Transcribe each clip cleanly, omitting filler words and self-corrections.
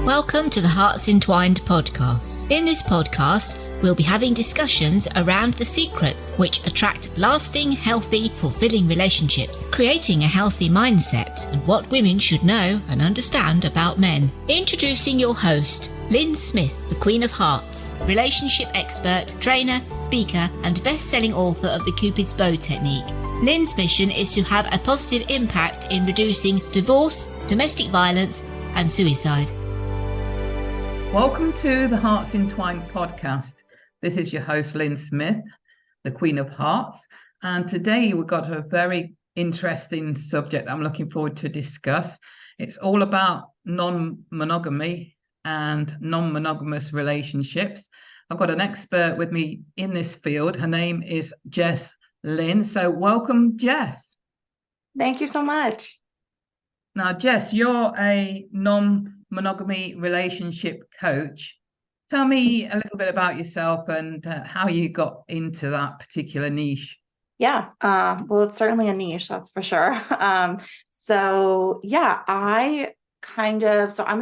Welcome to the Entwined podcast. In this podcast, we'll be having discussions around the secrets which attract lasting, healthy, fulfilling relationships, creating a healthy mindset, and what women should know and understand about men. Introducing your host, Lynn Smith, the Queen of Hearts, relationship expert, trainer, speaker, and best-selling author of the Cupid's Bow technique. Lynn's mission is to have a positive impact in reducing divorce, domestic violence, and suicide. Welcome to the Hearts Entwined podcast. This is your host, Lynn Smith, the Queen of Hearts. And today we've got a very interesting subject I'm looking forward to discuss. It's all about non-monogamy and non-monogamous relationships. I've got an expert with me in this field. Her name is Jess Lynn. So welcome, Jess. Thank you so much. Now, Jess, you're a non-monogamy relationship coach. Tell me a little bit about yourself and how you got into that particular niche. Yeah, well, it's certainly a niche, that's for sure. I'm a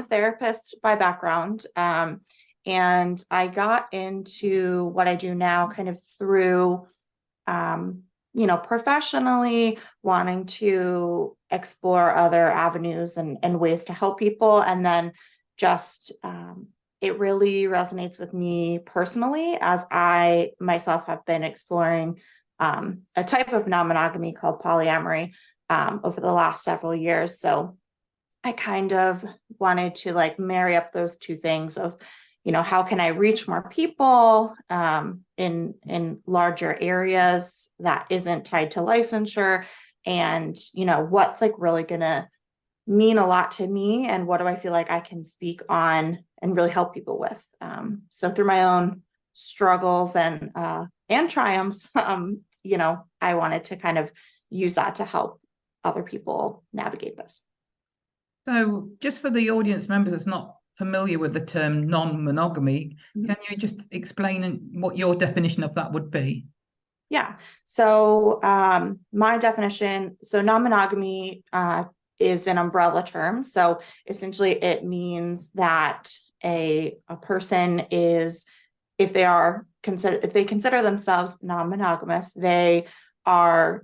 therapist by background, and I got into what I do now kind of through, professionally wanting to explore other avenues and ways to help people. And then just, it really resonates with me personally as I myself have been exploring a type of non-monogamy called polyamory over the last several years. So I kind of wanted to marry up those two things of, how can I reach more people in larger areas that isn't tied to licensure, and, what's really going to mean a lot to me, and what do I feel like I can speak on and really help people with. So through my own struggles and triumphs, I wanted to kind of use that to help other people navigate this. So just for the audience members that's not familiar with the term non-monogamy, can you just explain what your definition of that would be? Yeah. So my definition, non-monogamy is an umbrella term. So essentially it means that a person is, if they consider themselves non-monogamous, they are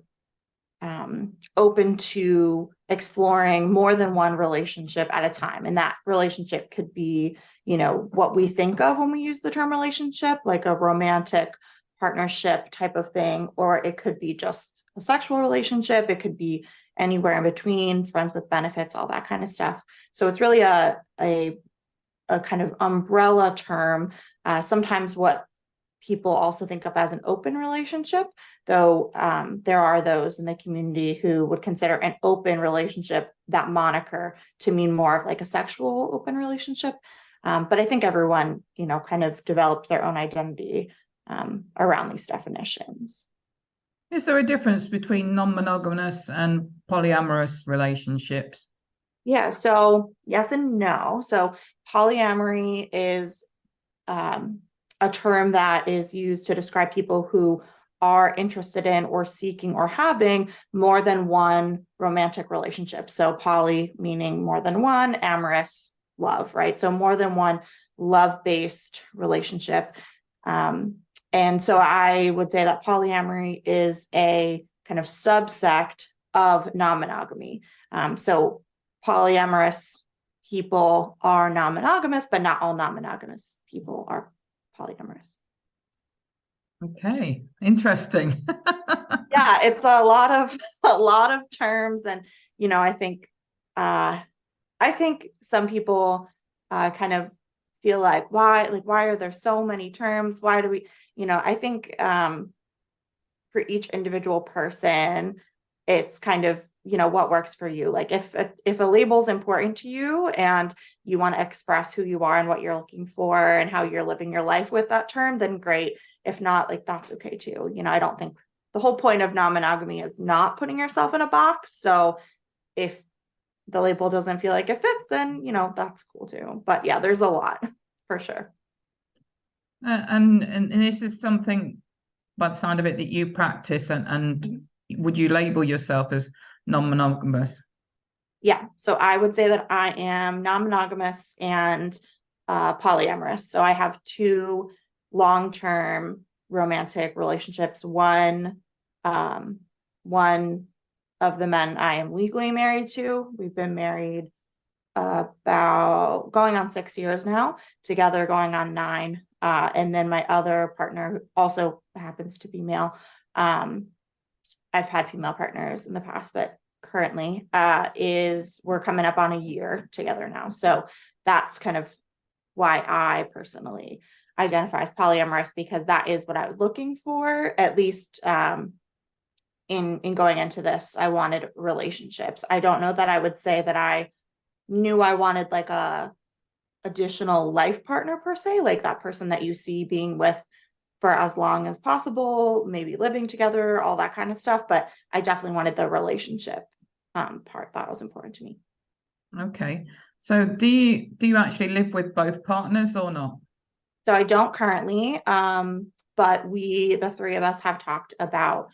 open to exploring more than one relationship at a time. And that relationship could be, what we think of when we use the term relationship, like a romantic partnership type of thing, or it could be just a sexual relationship. It could be anywhere in between, friends with benefits, all that kind of stuff. So it's really a kind of umbrella term. Sometimes what people also think of as an open relationship, though there are those in the community who would consider an open relationship, that moniker, to mean more of like a sexual open relationship. But I think everyone, kind of developed their own identity around these definitions. Is there a difference between non-monogamous and polyamorous relationships? Yeah, so yes and no. So polyamory is a term that is used to describe people who are interested in or seeking or having more than one romantic relationship. So poly meaning more than one, amorous, love, right? So more than one love-based relationship. And so I would say that polyamory is a kind of subsect of non-monogamy. So polyamorous people are non-monogamous, but not all non-monogamous people are polyamorous. Okay, interesting. Yeah, it's a lot of terms, and I think some people kind of feel like why are there so many terms? Why do we, I think for each individual person, it's kind of, what works for you. Like if a label is important to you and you want to express who you are and what you're looking for and how you're living your life with that term, then great. If not, that's okay too. I don't think the whole point of non-monogamy is not putting yourself in a box. So if the label doesn't feel like it fits, then, that's cool too. But yeah, there's a lot for sure. And this is something, by the sound of it, that you practice, and would you label yourself as non-monogamous? Yeah. So I would say that I am non-monogamous and polyamorous. So I have two long-term romantic relationships. One of the men I am legally married to. We've been married about going on 6 years now, together going on 9. And then my other partner, who also happens to be male. I've had female partners in the past, but currently we're coming up on a year together now. So that's kind of why I personally identify as polyamorous, because that is what I was looking for, at least in going into this. I wanted relationships. I don't know that I would say that I knew I wanted like a additional life partner per se, like that person that you see being with for as long as possible, maybe living together, all that kind of stuff. But I definitely wanted the relationship part. That was important to me. Okay. So do you actually live with both partners or not? So I don't currently, but the three of us have talked about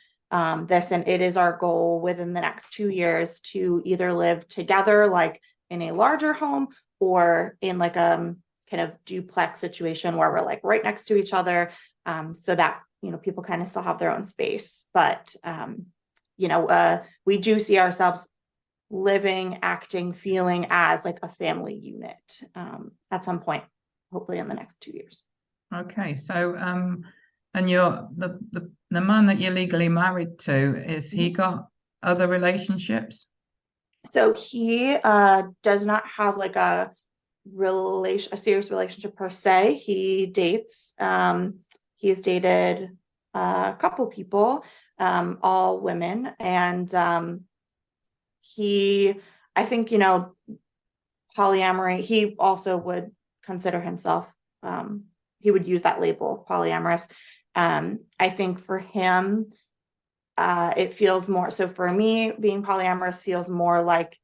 this, and it is our goal within the next 2 years to either live together, like in a larger home, or in like a kind of duplex situation where we're like right next to each other, so that, people kind of still have their own space. But, we do see ourselves living, acting, feeling as like a family unit at some point, hopefully in the next 2 years. Okay. So, and you're the man that you're legally married to, is he got other relationships? So he does not have like a serious relationship per se. He dates. He's dated a couple people, all women, and I think, polyamory. He also would consider himself. He would use that label, polyamorous. I think for him, it feels more, so for me, being polyamorous feels more like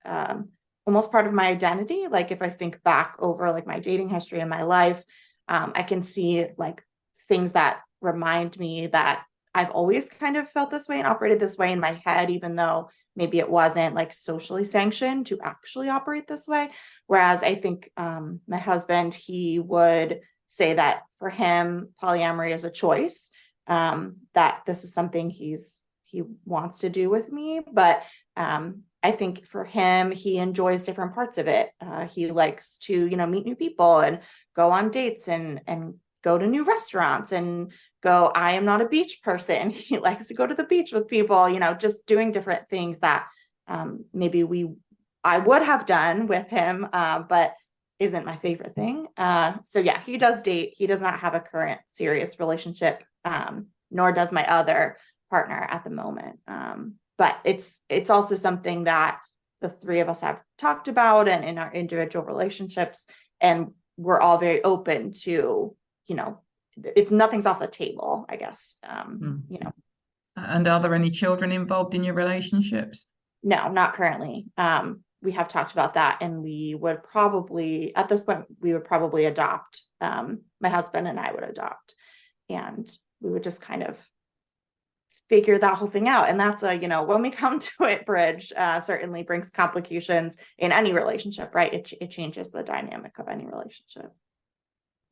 almost part of my identity. Like if I think back over like my dating history in my life, I can see like things that remind me that I've always kind of felt this way and operated this way in my head, even though maybe it wasn't like socially sanctioned to actually operate this way. Whereas I think my husband, he would say that for him, polyamory is a choice, that this is something he wants to do with me. But I think for him, he enjoys different parts of it. He likes to, meet new people and go on dates and go to new restaurants and go. I am not a beach person. He likes to go to the beach with people, just doing different things that maybe I would have done with him, but isn't my favorite thing. So yeah, he does date. He does not have a current serious relationship, nor does my other partner at the moment. But it's also something that the three of us have talked about and in our individual relationships, and we're all very open to, nothing's off the table, I guess. And are there any children involved in your relationships? No, not currently. We have talked about that, and we would probably, at this point, adopt. My husband and I would adopt, and we would just kind of figure that whole thing out. And that's when we come to it, bridge certainly brings complications in any relationship, right? It changes the dynamic of any relationship.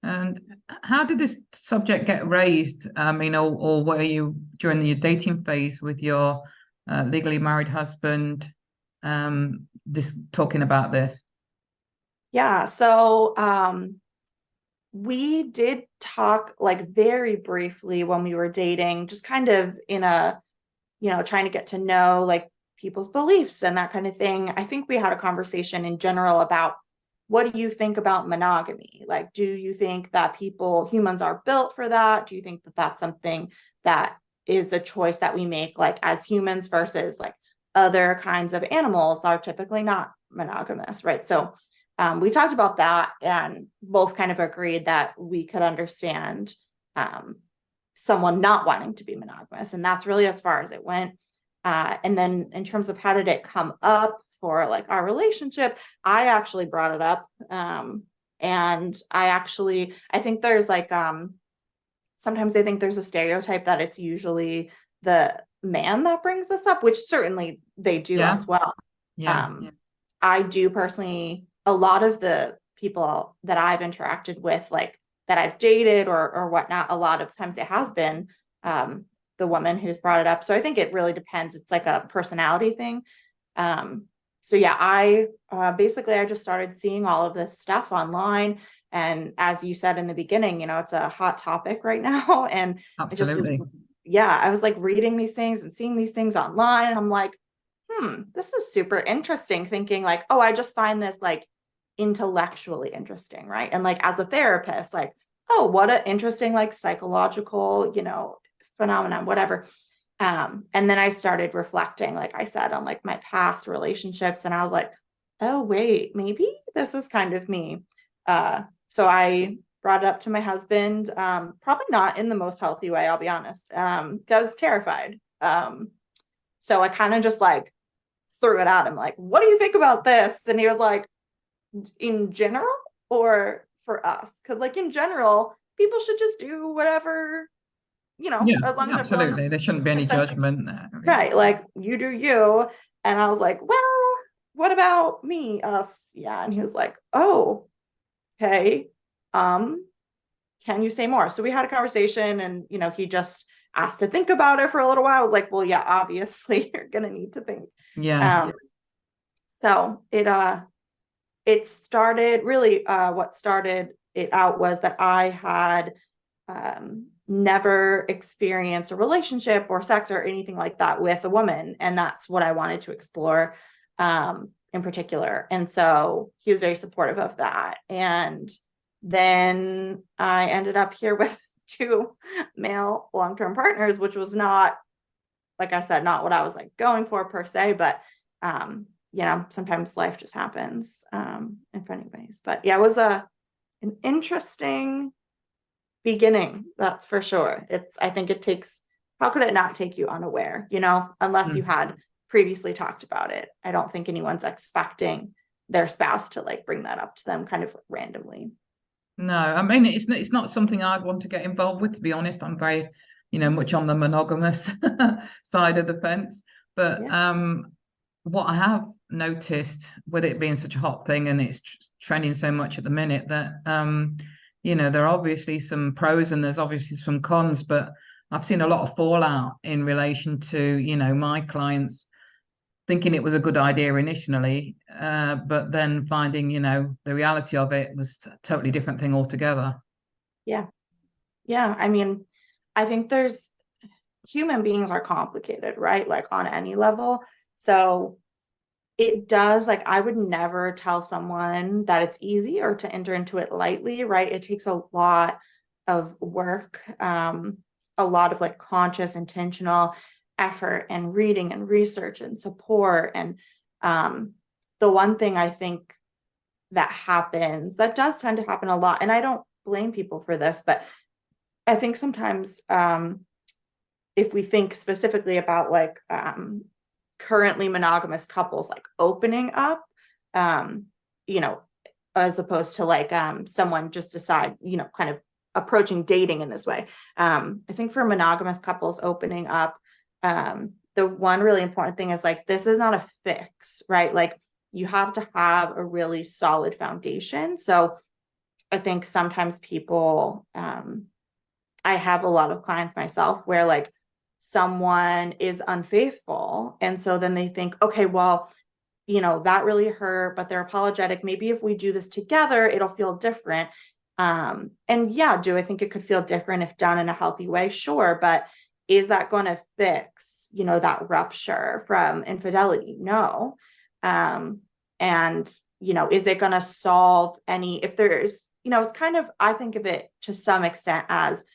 And how did this subject get raised? Or were you during your dating phase with your legally married husband, talking about this? Yeah. So we did talk like very briefly when we were dating, just kind of in a, trying to get to know like people's beliefs and that kind of thing. I think we had a conversation in general about, what do you think about monogamy? Like, do you think that humans are built for that? Do you think that that's something that is a choice that we make like as humans versus like other kinds of animals are typically not monogamous, right? So we talked about that and both kind of agreed that we could understand someone not wanting to be monogamous. And that's really as far as it went. And then in terms of how did it come up for like our relationship, I actually brought it up. And I think there's like, sometimes I think there's a stereotype that it's usually the man that brings this up, which certainly they do as well. Yeah. I do personally, a lot of the people that I've interacted with, like that I've dated or whatnot, a lot of times it has been the woman who's brought it up. So I think it really depends. It's like a personality thing. So yeah, I basically I just started seeing all of this stuff online. And as you said in the beginning, you know, it's a hot topic right now. And Absolutely. I was like reading these things and seeing these things online. And I'm like, this is super interesting, thinking like, oh, I just find this like intellectually interesting, right? And like as a therapist, like, oh, what an interesting like psychological, you know, phenomenon, whatever. And then I started reflecting, like I said, on like my past relationships, and I was like, oh wait, maybe this is kind of me. So I brought it up to my husband, probably not in the most healthy way, I'll be honest, because I was terrified. So I kind of just like threw it at him, like, what do you think about this? And he was like, in general or for us? Because like in general, people should just do whatever, you know, Yeah, as long as absolutely. There shouldn't be any consenting. judgment there. Right, like you do you. And I was like, well, what about me, us? Yeah. And he was like, oh, okay. Can you say more? So we had a conversation, and you know, he just asked to think about it for a little while. I was like, well, yeah, obviously you're gonna need to think. Yeah. So it started really, what started it out was that I had never experienced a relationship or sex or anything like that with a woman. And that's what I wanted to explore in particular. And so he was very supportive of that. And then I ended up here with 2 male long-term partners, which was not, like I said, not what I was like going for per se, but you know, sometimes life just happens in funny ways. But yeah, it was an interesting beginning, that's for sure. I think it takes, how could it not take you unaware, you know, unless you had previously talked about it. I don't think anyone's expecting their spouse to like bring that up to them kind of randomly. No, I mean it's not something I'd want to get involved with, to be honest. I'm very, you know, much on the monogamous side of the fence. But what I have noticed with it being such a hot thing, and it's trending so much at the minute, that you know, there are obviously some pros and there's obviously some cons, but I've seen a lot of fallout in relation to, you know, my clients thinking it was a good idea initially, but then finding, you know, the reality of it was a totally different thing altogether. Yeah. I mean, I think human beings are complicated, right? Like on any level. So it does, like, I would never tell someone that it's easy or to enter into it lightly, right? It takes a lot of work, a lot of like conscious, intentional effort and reading and research and support. And the one thing I think that happens, that does tend to happen a lot, and I don't blame people for this, but I think sometimes if we think specifically about like currently monogamous couples like opening up, you know, as opposed to like someone just decide, you know, kind of approaching dating in this way. I think for monogamous couples opening up, the one really important thing is like, this is not a fix, right? Like you have to have a really solid foundation. So I think sometimes people, I have a lot of clients myself where like someone is unfaithful. And so then they think, okay, well, you know, that really hurt, but they're apologetic. Maybe if we do this together, it'll feel different. And yeah, do I think it could feel different if done in a healthy way? Sure. But is that going to fix, you know, that rupture from infidelity? No. And, you know, is it going to solve any, if there's, you know, it's kind of, I think of it to some extent as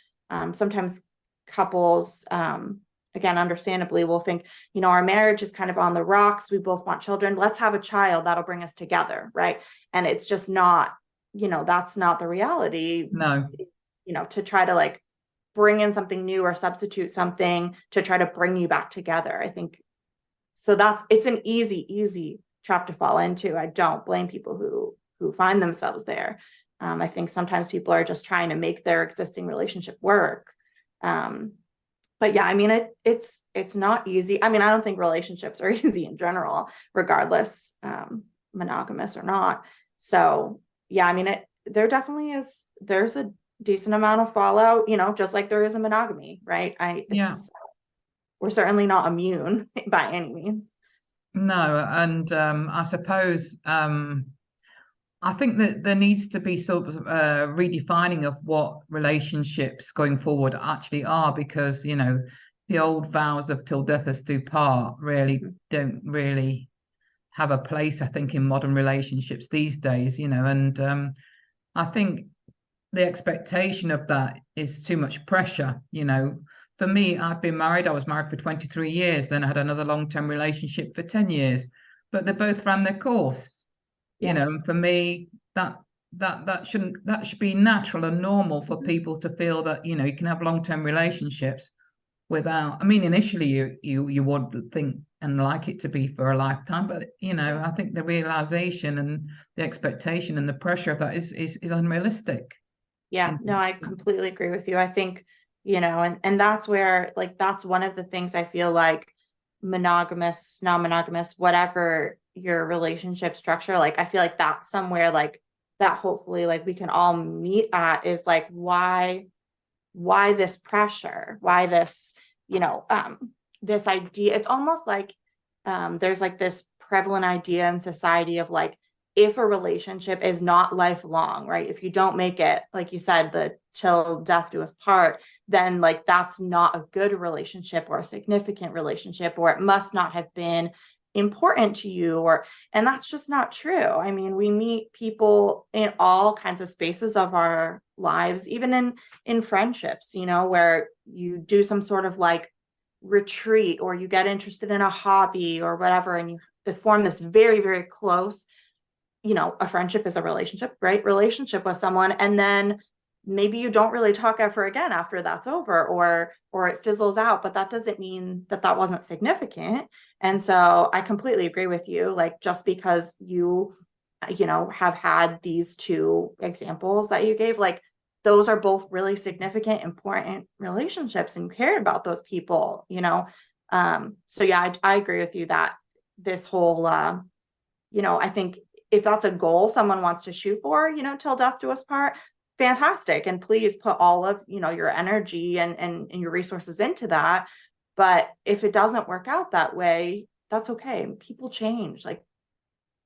sometimes couples, again, understandably, will think, you know, our marriage is kind of on the rocks. We both want children. Let's have a child that'll bring us together. Right. And it's just not, you know, that's not the reality. No. You know, to try to like bring in something new or substitute something to try to bring you back together. I think so. It's an easy trap to fall into. I don't blame people who find themselves there. I think sometimes people are just trying to make their existing relationship work. But yeah, I mean, it's not easy. I mean, I don't think relationships are easy in general, regardless. monogamous or not. So yeah, I mean, there's a decent amount of fallout, just like there is a monogamy, right? We're certainly not immune by any means. No, and I suppose I think that there needs to be sort of redefining of what relationships going forward actually are, because the old vows of till death us do part really don't really have a place, I think, in modern relationships these days. And I think the expectation of that is too much pressure. For me, I've been married. I was married for 23 years. Then I had another long-term relationship for 10 years, but they both ran their course. And for me, that should be natural and normal for people to feel that, you can have long-term relationships without, I mean, initially you would think and like it to be for a lifetime, but I think the realization and the expectation and the pressure of that is unrealistic. Yeah, no, I completely agree with you. I think, and that's where, like, that's one of the things I feel like monogamous, non-monogamous, whatever your relationship structure, like, I feel like that's somewhere like that hopefully like we can all meet at, is like, why this pressure? Why this, this idea? It's almost like there's like this prevalent idea in society of like, if a relationship is not lifelong, right? If you don't make it, like you said, the till death do us part, then like that's not a good relationship or a significant relationship, or it must not have been important to you, and that's just not true. I mean, we meet people in all kinds of spaces of our lives, even in friendships, where you do some sort of like retreat, or you get interested in a hobby or whatever, and you form this very, very close, a friendship is a relationship, right? Relationship with someone. And then maybe you don't really talk ever again after that's over, or it fizzles out, but that doesn't mean that wasn't significant. And so I completely agree with you. Like, just because you have had these two examples that you gave, like, those are both really significant, important relationships, and you cared about those people, so yeah, I agree with you that this whole, I think if that's a goal someone wants to shoot for, till death do us part, fantastic. And please put all of, your energy and your resources into that. But if it doesn't work out that way, that's okay. People change. Like,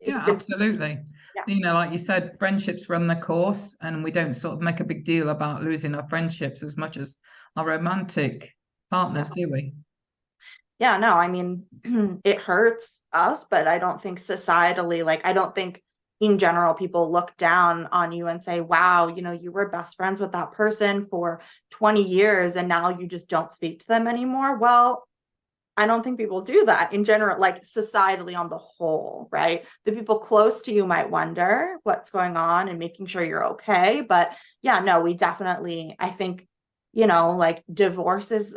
yeah, absolutely. Yeah. Like you said, friendships run the course, and we don't sort of make a big deal about losing our friendships as much as our romantic partners, do we? Yeah, no, I mean, it hurts us, but I don't think societally, like, I don't think in general people look down on you and say, wow, you were best friends with that person for 20 years and now you just don't speak to them anymore. Well, I don't think people do that in general, like societally on the whole, right? The people close to you might wonder what's going on and making sure you're okay. But yeah, no, we definitely, I think, like, divorce is,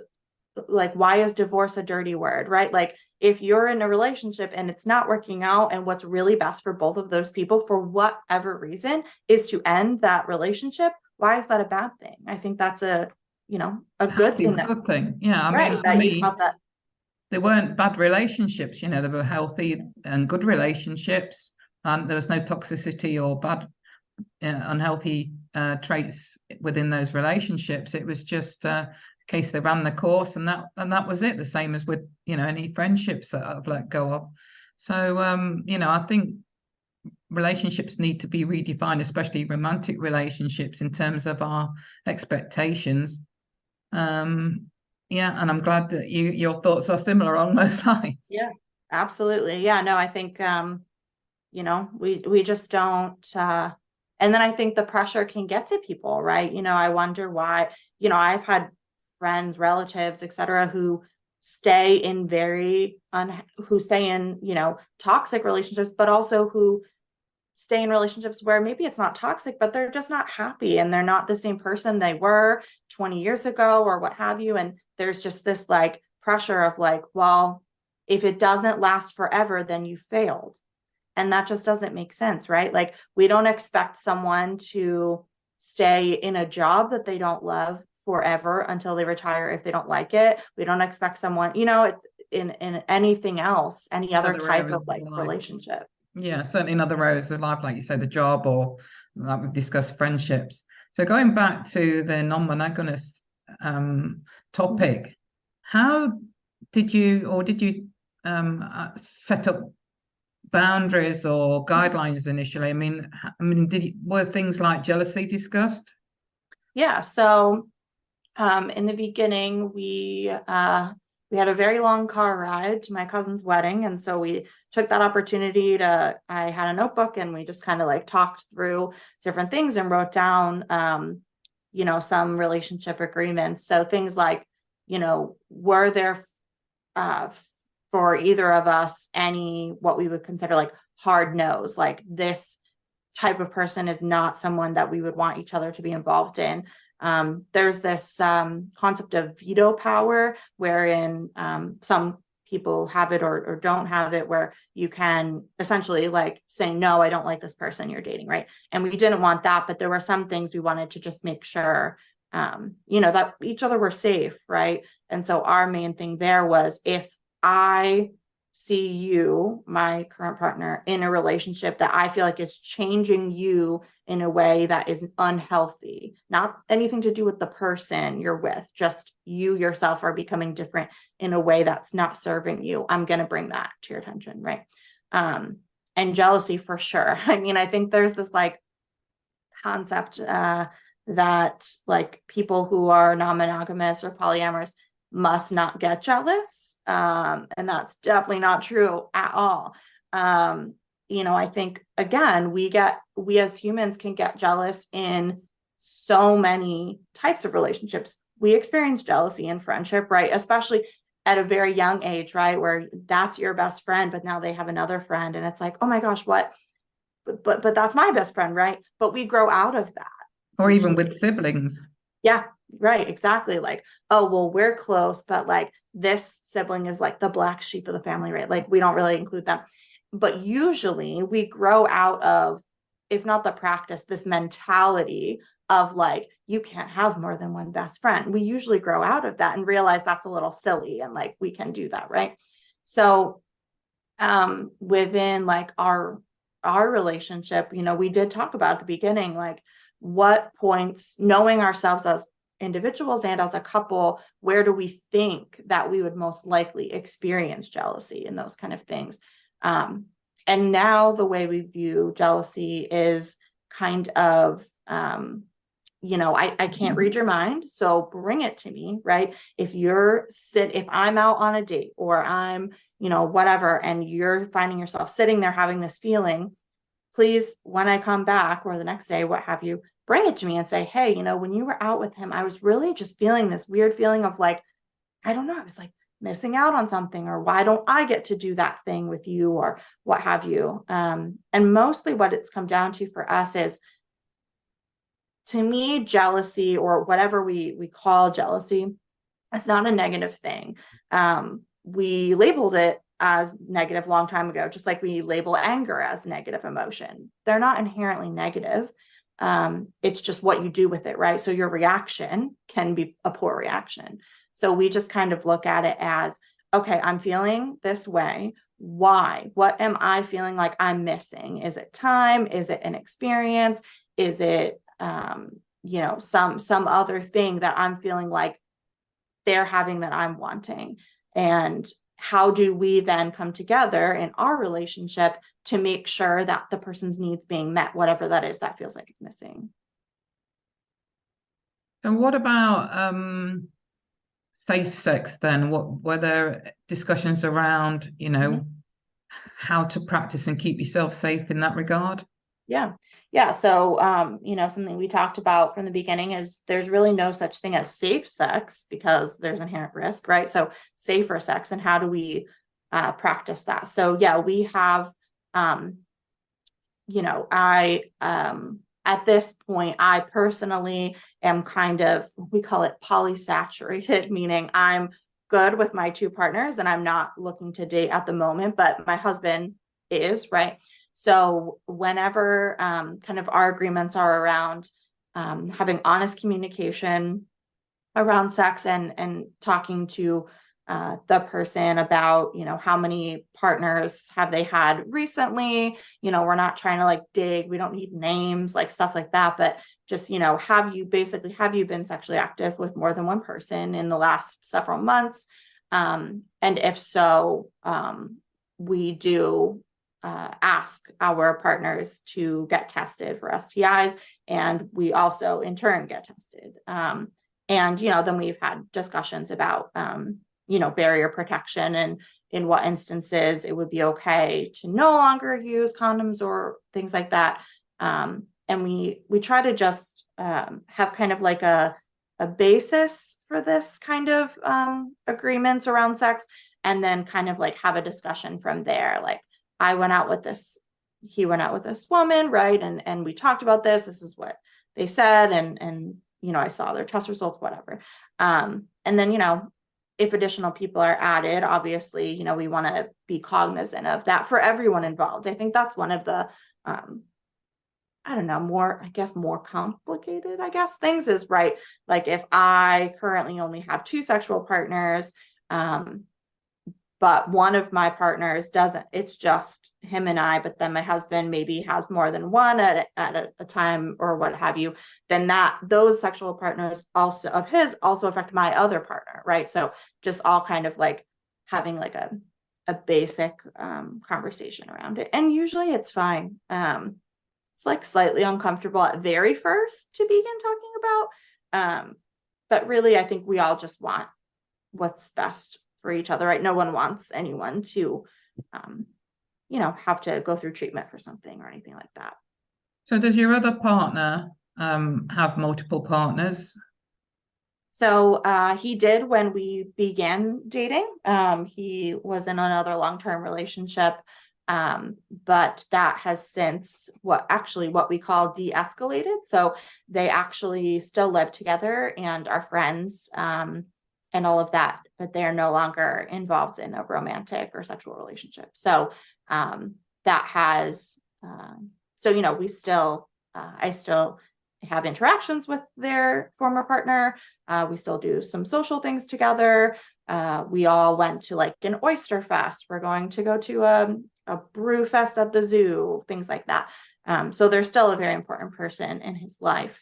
like, why is divorce a dirty word, right? Like, if you're in a relationship and it's not working out, and what's really best for both of those people for whatever reason is to end that relationship, why is that a bad thing? I think that's a good thing. Good thing. Yeah, right, that you have that. They weren't bad relationships, they were healthy and good relationships, and there was no toxicity or bad unhealthy traits within those relationships. It was just case they ran the course, and that was it. The same as with any friendships that I've let go of. So I think relationships need to be redefined, especially romantic relationships, in terms of our expectations. Yeah, and I'm glad that your thoughts are similar on those lines. Yeah, absolutely. Yeah, no, I think we just don't and then I think the pressure can get to people, right? I wonder why, I've had friends, relatives, etc., who stay in toxic relationships, but also who stay in relationships where maybe it's not toxic, but they're just not happy, and they're not the same person they were 20 years ago or what have you. And there's just this like pressure of like, well, if it doesn't last forever, then you failed. And that just doesn't make sense, right? Like, we don't expect someone to stay in a job that they don't love forever until they retire if they don't like it. We don't expect someone, in anything else, any other type of like relationship. Yeah, certainly in other areas of life, like you say, the job, or like we've discussed, friendships. So going back to the non-monogamous topic, how did you set up boundaries or guidelines initially? Were things like jealousy discussed? Yeah. So in the beginning, we had a very long car ride to my cousin's wedding. And so we took that opportunity I had a notebook and we just kind of like talked through different things and wrote down, some relationship agreements. So things like, were there for either of us any, what we would consider like hard no's, like this type of person is not someone that we would want each other to be involved in. There's this concept of veto power, wherein some people have it or don't have it, where you can essentially like say, no, I don't like this person you're dating, right? And we didn't want that, but there were some things we wanted to just make sure, that each other were safe, right? And so our main thing there was, if I see you, my current partner, in a relationship that I feel like is changing you in a way that is unhealthy, not anything to do with the person you're with, just you yourself are becoming different in a way that's not serving you, I'm going to bring that to your attention, right? And jealousy for sure. I think there's this like concept that like people who are non-monogamous or polyamorous must not get jealous. And that's definitely not true at all. I think, again, we as humans can get jealous in so many types of relationships. We experience jealousy in friendship, right? Especially at a very young age, right? Where that's your best friend, but now they have another friend. And it's like, oh my gosh, what? But that's my best friend, right? But we grow out of that. Or even with siblings. Yeah, right. Exactly. Like, oh, well, we're close, but like this sibling is like the black sheep of the family, right? Like we don't really include them. But usually we grow out of, if not the practice, this mentality of like, you can't have more than one best friend. We usually grow out of that and realize that's a little silly and like we can do that, right? So within like our relationship, we did talk about at the beginning, like what points, knowing ourselves as individuals and as a couple, where do we think that we would most likely experience jealousy and those kind of things. And now the way we view jealousy is kind of, I can't read your mind, so bring it to me, right? If I'm out on a date or I'm, whatever, and you're finding yourself sitting there having this feeling, please, when I come back or the next day, what have you, bring it to me and say, hey, when you were out with him, I was really just feeling this weird feeling of like, I don't know, I was like missing out on something, or why don't I get to do that thing with you, or what have you. And mostly what it's come down to for us is, to me, jealousy, or whatever we call jealousy, it's not a negative thing. We labeled it as negative a long time ago, just like we label anger as negative emotion. They're not inherently negative. It's just what you do with it, right? So your reaction can be a poor reaction. So we just kind of look at it as, okay, I'm feeling this way. Why? What am I feeling like I'm missing? Is it time? Is it an experience? Is it, some other thing that I'm feeling like they're having that I'm wanting? And how do we then come together in our relationship to make sure that the person's needs being met, whatever that is that feels like it's missing? And what about safe sex then? Were there discussions around, how to practice and keep yourself safe in that regard? Yeah. So, something we talked about from the beginning is there's really no such thing as safe sex because there's inherent risk, right? So safer sex, and how do we practice that? So yeah, we have, at this point, I personally am kind of, we call it polysaturated, meaning I'm good with my two partners and I'm not looking to date at the moment, but my husband is, right? So whenever kind of our agreements are around having honest communication around sex and talking to the person about, how many partners have they had recently. We're not trying to like dig, we don't need names, like stuff like that, but just, have you been sexually active with more than one person in the last several months? And if so, we do ask our partners to get tested for STIs, and we also in turn get tested. And, then we've had discussions about, barrier protection and in what instances it would be okay to no longer use condoms or things like that. And we try to just have kind of like a basis for this kind of agreements around sex, and then kind of like have a discussion from there. Like, he went out with this woman, right? And we talked about this is what they said. And, I saw their test results, whatever. And then, if additional people are added, obviously, we want to be cognizant of that for everyone involved. I think that's one of the, more complicated, things is, right. Like, if I currently only have 2 sexual partners, but one of my partners doesn't, it's just him and I, but then my husband maybe has more than one at a time or what have you, then those sexual partners also affect my other partner, right? So just all kind of like having like a basic conversation around it. And usually it's fine. It's like slightly uncomfortable at very first to begin talking about. But really, I think we all just want what's best for each other, right? No one wants anyone to, have to go through treatment for something or anything like that. So does your other partner have multiple partners? So he did when we began dating. He was in another long-term relationship, but that has since what we call de-escalated. So they actually still live together and are friends, and all of that, but they're no longer involved in a romantic or sexual relationship. So that has, we still, I still have interactions with their former partner. We still do some social things together. We all went to like an oyster fest. We're going to go to a brew fest at the zoo, things like that. So they're still a very important person in his life,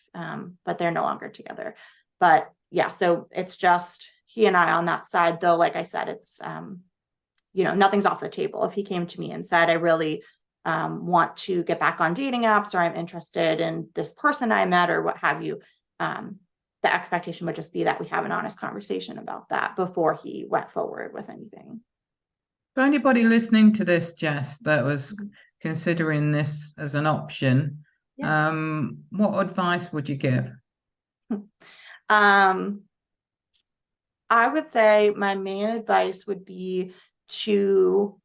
but they're no longer together. But yeah, so it's just he and I on that side, though. Like I said, it's, nothing's off the table. If he came to me and said, I really want to get back on dating apps, or I'm interested in this person I met, or what have you, the expectation would just be that we have an honest conversation about that before he went forward with anything. For anybody listening to this, Jess, that was considering this as an option, what advice would you give? I would say my main advice would be to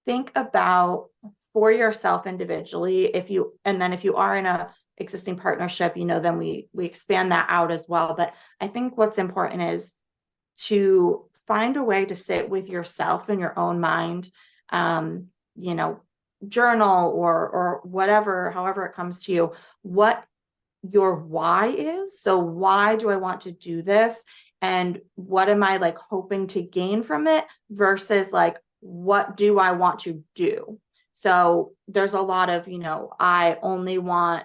think about for yourself individually. If you are in a existing partnership, then we expand that out as well. But I think what's important is to find a way to sit with yourself in your own mind, journal or whatever, however it comes to you, what your why is. So why do I want to do this? And what am I like hoping to gain from it versus like, what do I want to do? So there's a lot of, I only want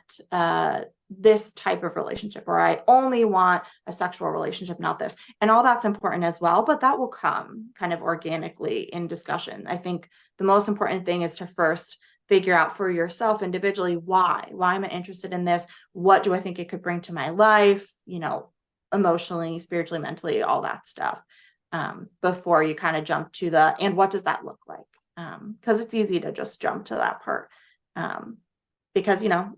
this type of relationship, or I only want a sexual relationship, not this. And all that's important as well, but that will come kind of organically in discussion. I think the most important thing is to first figure out for yourself individually, why am I interested in this? What do I think it could bring to my life? Emotionally, spiritually, mentally, all that stuff, before you kind of jump to and what does that look like? Because it's easy to just jump to that part, because, you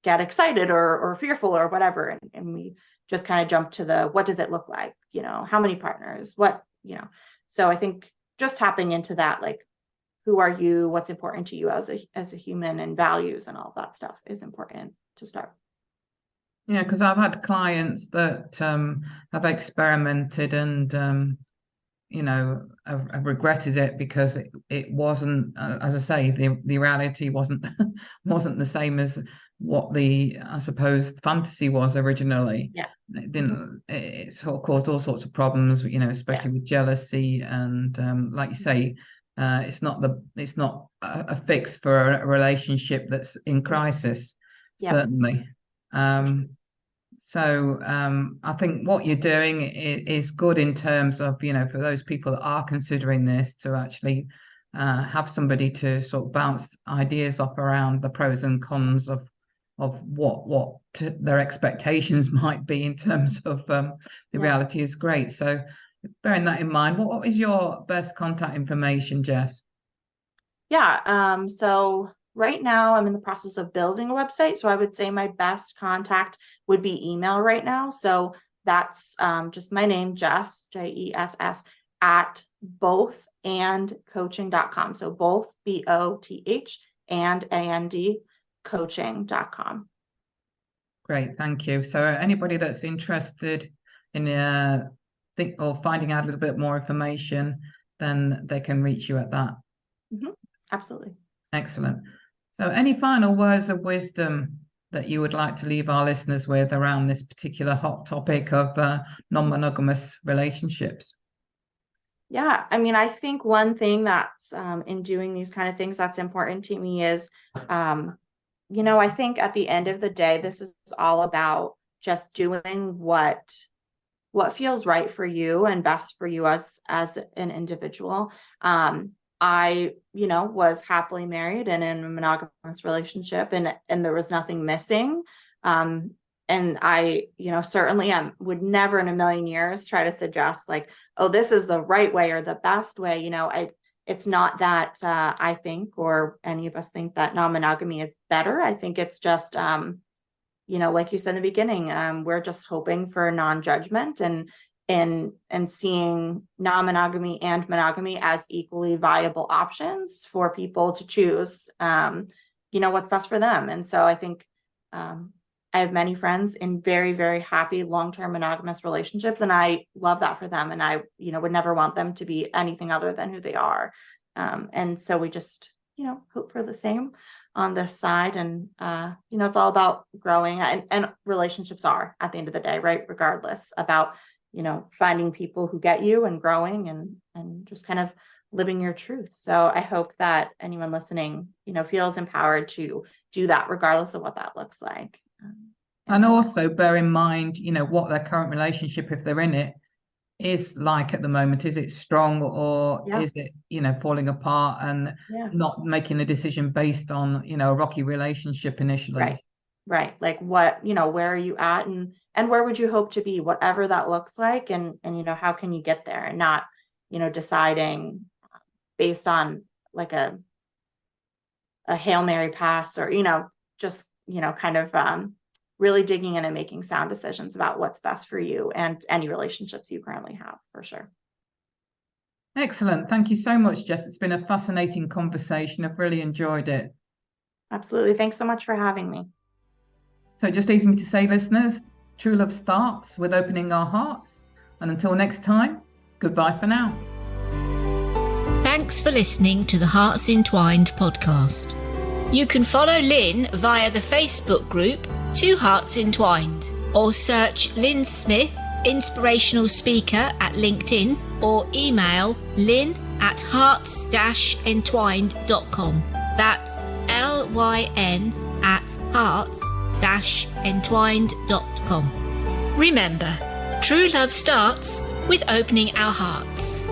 get excited or fearful or whatever. And we just kind of jump to what does it look like? How many partners, so I think just tapping into that, like, who are you? What's important to you as a human, and values and all that stuff is important to start. Yeah, because I've had clients that have experimented and, have regretted it because it wasn't, as I say, the reality wasn't the same as what the, I suppose, fantasy was originally. Yeah. It didn't. It sort of caused all sorts of problems, especially with jealousy and, like you say, it's not a fix for a relationship that's in crisis, certainly. So I think what you're doing is good in terms of, for those people that are considering this, to actually have somebody to sort of bounce ideas off around the pros and cons of what their expectations might be in terms of the reality is great. So bearing that in mind, what is your best contact information, Jess? Yeah. So right now I'm in the process of building a website. So I would say my best contact would be email right now. So that's just my name, Jess, JESS, at bothandcoaching.com. So both, BOTH and coaching.com. Great, thank you. So anybody that's interested in finding out a little bit more information, then they can reach you at that. Absolutely. Excellent. So any final words of wisdom that you would like to leave our listeners with around this particular hot topic of non-monogamous relationships? Yeah, I mean, I think one thing that's in doing these kind of things that's important to me is, I think at the end of the day, this is all about just doing what feels right for you and best for you as an individual. I, was happily married and in a monogamous relationship, and there was nothing missing. And I, certainly would never in a million years try to suggest like, oh, this is the right way or the best way. It's not that I think, or any of us think, that non-monogamy is better. I think it's just, like you said in the beginning, we're just hoping for non-judgment and seeing non-monogamy and monogamy as equally viable options for people to choose, what's best for them. And so I think, I have many friends in very, very happy long-term monogamous relationships, and I love that for them. And I, would never want them to be anything other than who they are. And so we just, hope for the same on this side. And, it's all about growing, and relationships are, at the end of the day, right, regardless, about, finding people who get you and growing and just kind of living your truth. So I hope that anyone listening, feels empowered to do that, regardless of what that looks like. And also bear in mind, what their current relationship, if they're in it, is like at the moment. Is it strong, or is it, falling apart, and not making a decision based on, a rocky relationship initially? Right. Like what, where are you at, and where would you hope to be, whatever that looks like, and how can you get there, and not, deciding based on like a Hail Mary pass, or, just, kind of really digging in and making sound decisions about what's best for you and any relationships you currently have, for sure. Excellent. Thank you so much, Jess. It's been a fascinating conversation. I've really enjoyed it. Absolutely. Thanks so much for having me. So it just leaves me to say, listeners, true love starts with opening our hearts. And until next time, goodbye for now. Thanks for listening to the Hearts Entwined podcast. You can follow Lynn via the Facebook group 2 Hearts Entwined, or search Lynn Smith, inspirational speaker, at LinkedIn, or email lynn@hearts-entwined.com. That's LYN@hearts-entwined.com. Remember, true love starts with opening our hearts.